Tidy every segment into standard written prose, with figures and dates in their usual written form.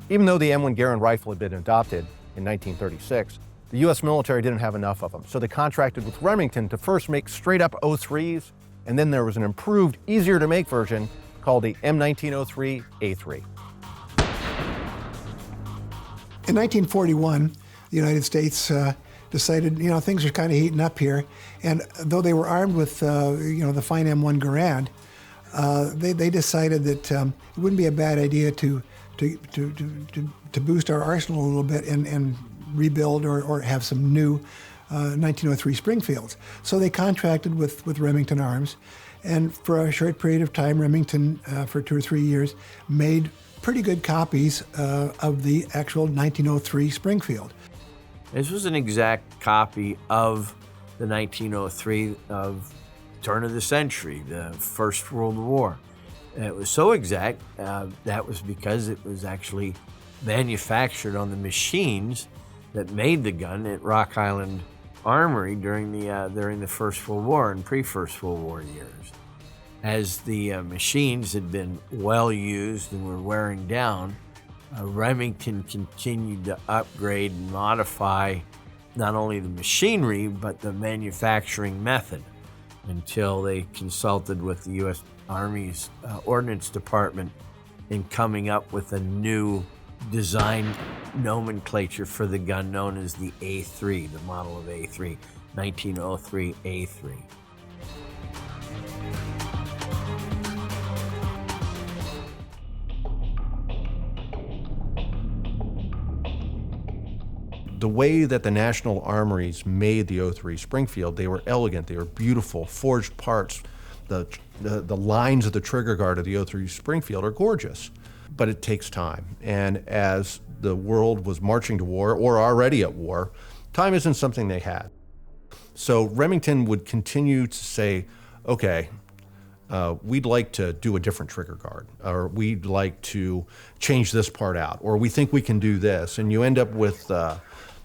Even though the M1 Garand rifle had been adopted in 1936, the U.S. military didn't have enough of them, so they contracted with Remington to first make straight-up 03s, and then there was an improved, easier-to-make version called the M1903A3. In 1941, the United States decided, things are kind of heating up here, and though they were armed with, the fine M1 Garand, they decided that it wouldn't be a bad idea to boost our arsenal a little bit and rebuild or have some new 1903 Springfields. So they contracted with Remington Arms, and for a short period of time, Remington, for 2 or 3 years, made pretty good copies of the actual 1903 Springfield. This was an exact copy of the 1903 of turn of the century, the First World War. And it was so exact, that was because it was actually manufactured on the machines that made the gun at Rock Island Armory during the First World War and pre-First World War years. As the machines had been well used and were wearing down, Remington continued to upgrade and modify not only the machinery, but the manufacturing method until they consulted with the U.S. Army's Ordnance Department in coming up with a new design nomenclature for the gun known as the A3, the model of A3, 1903 A3. The way that the National Armories made the 03 Springfield, they were elegant, they were beautiful, forged parts. The lines of the trigger guard of the 03 Springfield are gorgeous, but it takes time. And as the world was marching to war, or already at war, time isn't something they had. So Remington would continue to say, okay, we'd like to do a different trigger guard, or we'd like to change this part out, or we think we can do this. And you end up with the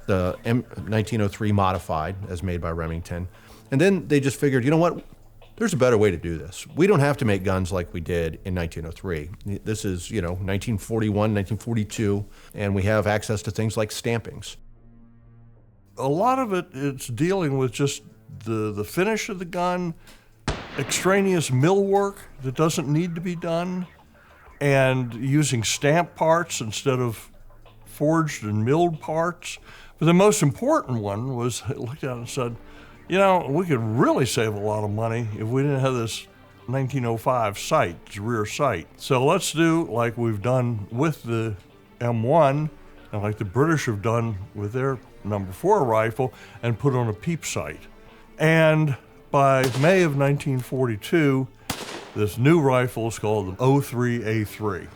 1903 modified, as made by Remington. And then they just figured, you know what? There's a better way to do this. We don't have to make guns like we did in 1903. This is, 1941, 1942, and we have access to things like stampings. A lot of it's dealing with just the finish of the gun, extraneous mill work that doesn't need to be done, and using stamp parts instead of forged and milled parts. But the most important one was, I looked at it and said, we could really save a lot of money if we didn't have this 1905 sight, this rear sight. So let's do like we've done with the M1 and like the British have done with their number 4 rifle and put on a peep sight. And by May of 1942, this new rifle is called the 03A3.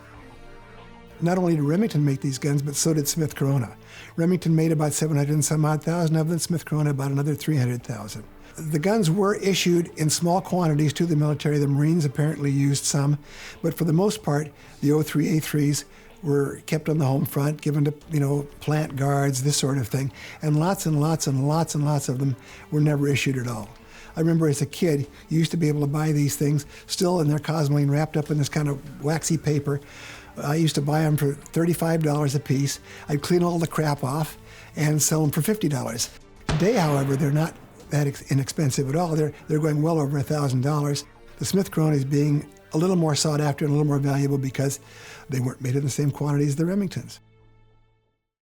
Not only did Remington make these guns, but so did Smith Corona. Remington made about 700 and some odd thousand of them, Smith Corona about another 300,000. The guns were issued in small quantities to the military. The Marines apparently used some, but for the most part, the 03A3s were kept on the home front, given to, plant guards, this sort of thing, and lots and lots and lots and lots of them were never issued at all. I remember as a kid, you used to be able to buy these things still in their cosmoline, wrapped up in this kind of waxy paper. I used to buy them for $35 a piece. I'd clean all the crap off and sell them for $50. Today, however, they're not that inexpensive at all. They're going well over $1,000. The Smith Corona is being a little more sought after and a little more valuable because they weren't made in the same quantity as the Remingtons.